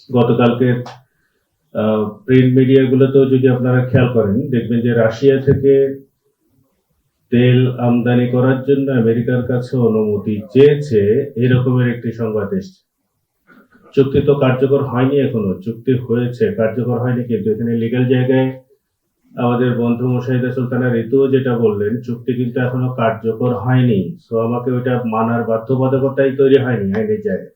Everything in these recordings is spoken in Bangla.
গতকালকে প্রিন্ট মিডিয়াগুলোতেও যদি আপনারা খেয়াল করেন, দেখবেন যে রাশিয়া থেকে তেল আমদানি করার জন্য আমেরিকার কাছে অনুমতি চেয়েছে, এরকমের একটি সংবাদ এসছে। চুক্তি তো কার্যকর হয়নি এখনো, চুক্তি হয়েছে, কার্যকর হয়নি, কিন্তু এখানে লিগ্যাল জায়গায় আমাদের বন্ধু মুশাহিদা সুলতানা ঋতুও যেটা বললেন, চুক্তি কিন্তু এখনো কার্যকর হয়নি। সো আমাকে ওইটা মানার বাধ্যবাধকতাই তৈরি হয়নি আইনের জায়গায়।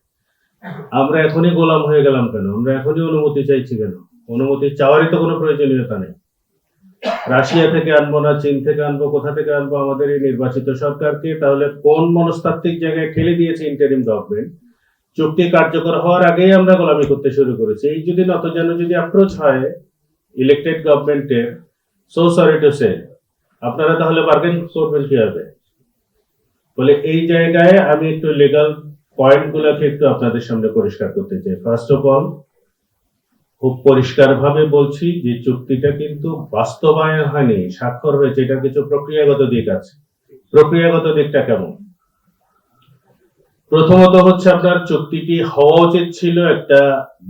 আমরা এখনই গোলাম হয়ে গেলাম কেন? আমরা এখনই অনুমতি চাইছি কেন? অনুমতি চাওয়ারই তো কোনো প্রয়োজনীয়তা নেই। রাশিয়া থেকে আনবো না, চীন থেকে আনবো, কোথা থেকে আনবো? আমাদের এই নির্বাচিত সরকারকে তাহলে কোন মনস্তাত্ত্বিক জায়গায় ঠেলে দিয়েছে ইন্টারিম গভর্নমেন্ট? চুক্তি কার্যকর হওয়ার আগেই আমরা গোলামি করতে শুরু করেছি। এই যদি নতজানু যদি অ্যাপ্রোচ হয় ইলেক্টেড গভর্নমেন্টের, সো সরি টু সে, আপনারা তাহলে বার্গেন করবেন কিভাবে? বলে এই জায়গায় আমি একটু লিগাল পয়েন্ট গুলোকে একটু আপনাদের সামনে পরিষ্কার করতে চাই। ফার্স্ট অফ অল, খুব পরিষ্কার ভাবে বলছি যে চুক্তিটা কিন্তু বাস্তবায়ন হয়নি, স্বাক্ষর হয়েছে, এটার কিছু প্রক্রিয়াগত দিক আছে। প্রক্রিয়াগত দিকটা কেমন? প্রথমত হচ্ছে, আপনার চুক্তিটি হওয়া উচিত ছিল একটা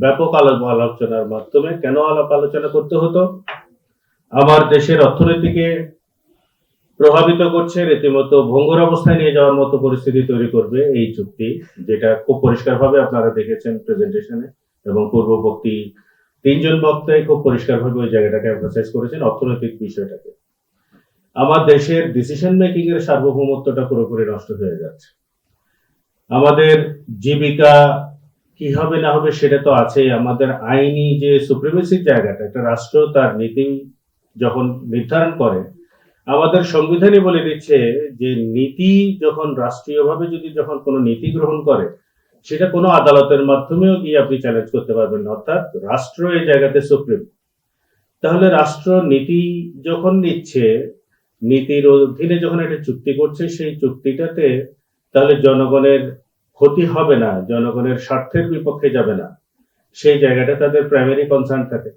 ব্যাপক আলোচনার মাধ্যমে। কেন আলাপ আলোচনা করতে হতো? আমার দেশের অর্থনীতিকে প্রভাবিত করছে, রীতিমতো ভঙ্গুর অবস্থায় নিয়ে যাওয়ার মতো পরিস্থিতি তৈরি করবে এই চুক্তি, যেটা খুব পরিষ্কারভাবে আপনারা দেখেছেন প্রেজেন্টেশনে, এবং পূর্ববর্তী তিনজন বক্তাই খুব পরিষ্কারভাবে ওই জায়গাটাকে এমফাসাইজ করেছেন, অর্থনৈতিক বিষয়টাকে। আমার দেশের ডিসিশন মেকিং এর সার্বভৌমত্বটা পুরোপুরি নষ্ট হয়ে যাচ্ছে। আমাদের জীবিকা কি হবে না হবে সেটা তো আছে। আমাদের আইনি যে সুপ্রিমেসির জায়গাটা, একটা রাষ্ট্র তার নীতি যখন নির্ধারণ করে, আমাদের সংবিধানই বলে দিচ্ছে যে নীতি যখন রাষ্ট্রীয়ভাবে যদি যখন কোনো নীতি গ্রহণ করে, সেটা কোনো আদালতের মাধ্যমেও গিয়ে আপনি চ্যালেঞ্জ করতে পারবেন না, অর্থাৎ রাষ্ট্র এই জায়গাতে সুপ্রিম। তাহলে রাষ্ট্র নীতি যখন নিচ্ছে, নীতির অধীনে যখন একটা চুক্তি করছে, সেই চুক্তিটাতে তাহলে জনগণের ক্ষতি হবে না, জনগণের স্বার্থের বিপক্ষে যাবে না, সেই জায়গাটা তাদের প্রাইমারি কনসার্ন থাকে।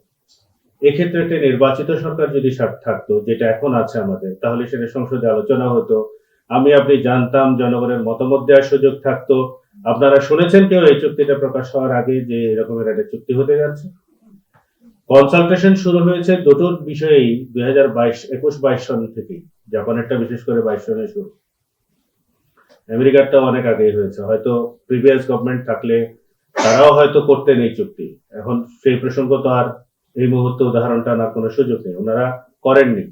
এক্ষেত্রে একটা নির্বাচিত সরকার যদি থাকতো, যেটা এখন আছে আমাদের, তাহলে সেটা সংসদে আলোচনা হতো, আমি আপনি জানতাম, জনগণের মতামত দেওয়ার সুযোগ থাকতো। আপনারা শুনেছেন কেউ এই চুক্তিটা প্রকাশ হওয়ার আগে যে এরকমের একটা চুক্তি হতে যাচ্ছে? কনসালটেশন শুরু হয়েছে দুটোর বিষয়েই 2021-22 সন থেকে। জাপানেরটা বিশেষ করে 22 সনে শুরু, আমেরিকারটা অনেক আগেই হয়েছে। হয়তো প্রিভিয়াস গভর্নমেন্ট থাকলে তারাও হয়তো করতেন এই চুক্তি। এখন সেই প্রসঙ্গ তো আর এই মুহূর্তে উদাহরণটা আনার কোনো সুযোগ নেই, ওনারা করেননি।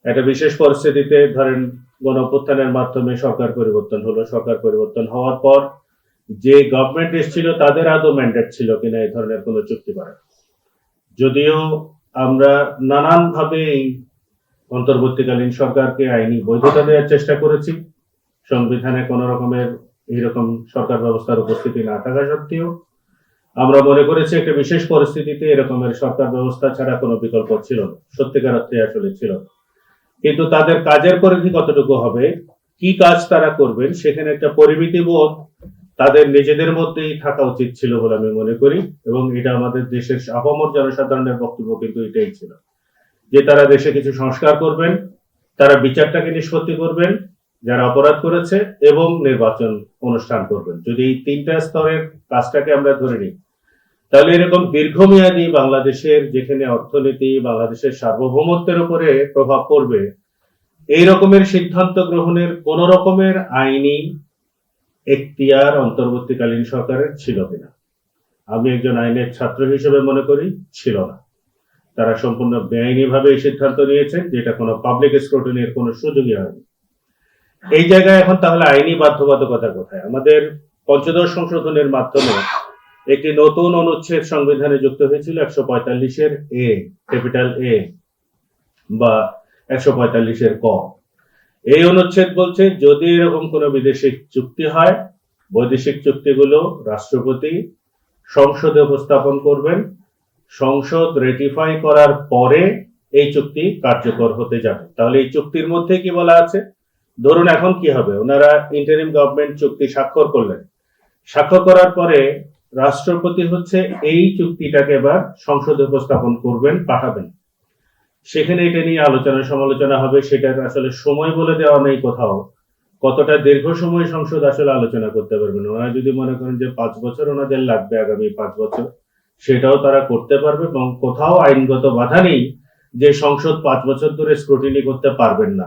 একটা বিশেষ পরিস্থিতিতে ধরেন গণঅভ্যুত্থানের মাধ্যমে সরকার পরিবর্তন হলো, সরকার পরিবর্তন হওয়ার পর যে গভর্নমেন্ট এসেছিল তাদের আদৌ ম্যান্ডেট ছিল কিনা এই ধরনের কোনো চুক্তি করা। যদিও আমরা নানানভাবে এই অন্তর্বর্তীকালীন সরকারকে আইনি বৈধতা দেওয়ার চেষ্টা করেছি, সংবিধানে কোন রকমের এইরকম সরকার ব্যবস্থার উপস্থিতি না থাকা সত্ত্বেও আমরা মনে করেছি একটা বিশেষ পরিস্থিতিতে এরকমের সরকার ব্যবস্থা ছাড়া কোনো বিকল্প ছিল না, সত্যিকার অর্থে আসলে ছিল না। কিন্তু তাদের কাজের পরিধি কতটুকু হবে, কি কাজ তারা করবেন, সেখানে একটা পরিমিতি বোধ তাদের নিজেদের মধ্যেই থাকা উচিত ছিল বলে আমি মনে করি। এবং এটা আমাদের দেশের আপামর জনসাধারণের বক্তব্য কিন্তু এটাই ছিল, যে তারা দেশে কিছু সংস্কার করবেন, তারা বিচারটাকে নিষ্পত্তি করবেন যারা অপরাধ করেছে, এবং নির্বাচন অনুষ্ঠান করবেন। যদি এই তিনটা স্তরের কাজটাকে আমরা ধরে নিই, তাহলে এরকম দীর্ঘমেয়াদী বাংলাদেশের, যেখানে অর্থনীতি বাংলাদেশের সার্বভৌমত্বের উপরে প্রভাব পড়বে, এই রকমের সিদ্ধান্ত গ্রহণের কোন রকমের আইনি এখতিয়ার অন্তর্বর্তীকালীন সরকারের ছিল কিনা, আমি একজন আইনের ছাত্র হিসেবে মনে করি ছিল না। তারা সম্পূর্ণ বেআইনি ভাবে এই সিদ্ধান্ত নিয়েছেন, যেটা কোনো পাবলিক স্ক্রুটিনির কোনো সুযোগই হয়নি। এই জায়গায় এখন তাহলে আইনি বাধ্যবাধকতা কোথায়? আমাদের পঞ্চদশ সংশোধনের মাধ্যমে একটি নতুন অনুচ্ছেদ সংবিধানে যুক্ত হয়েছিল, 145-এর এ, ক্যাপিটাল এ, বা 145-এর ক। এই অনুচ্ছেদ বলছে, যদি এরকম কোনো বিদেশিক চুক্তি হয়, বৈদেশিক চুক্তিগুলো রাষ্ট্রপতি সংসদে উপস্থাপন করবেন, সংসদ রেটিফাই করার পরে এই চুক্তি কার্যকর হতে যাবে। তাহলে এই চুক্তির মধ্যে কি বলা আছে? ধরুন এখন কি হবে, ওনারা ইন্টারিম গভর্নমেন্ট চুক্তি স্বাক্ষর করলেন, স্বাক্ষর করার পরে রাষ্ট্রপতি হচ্ছে এই চুক্তিটাকে এবার সংসদে উপস্থাপন করবেন, পাঠাবেন। সেখানে এটা নিয়ে আলোচনা সমালোচনা হবে, সেটার আসলে সময় বলে দেওয়া নেই কোথাও, কতটা দীর্ঘ সময় সংসদ আসলে আলোচনা করতে পারবেন। ওনারা যদি মনে করেন যে 5 বছর ওনাদের লাগবে, আগামী 5 বছর, সেটাও তারা করতে পারবে এবং কোথাও আইনগত বাধা নেই যে সংসদ 5 বছর ধরে স্ক্রুটিনি করতে পারবেন না।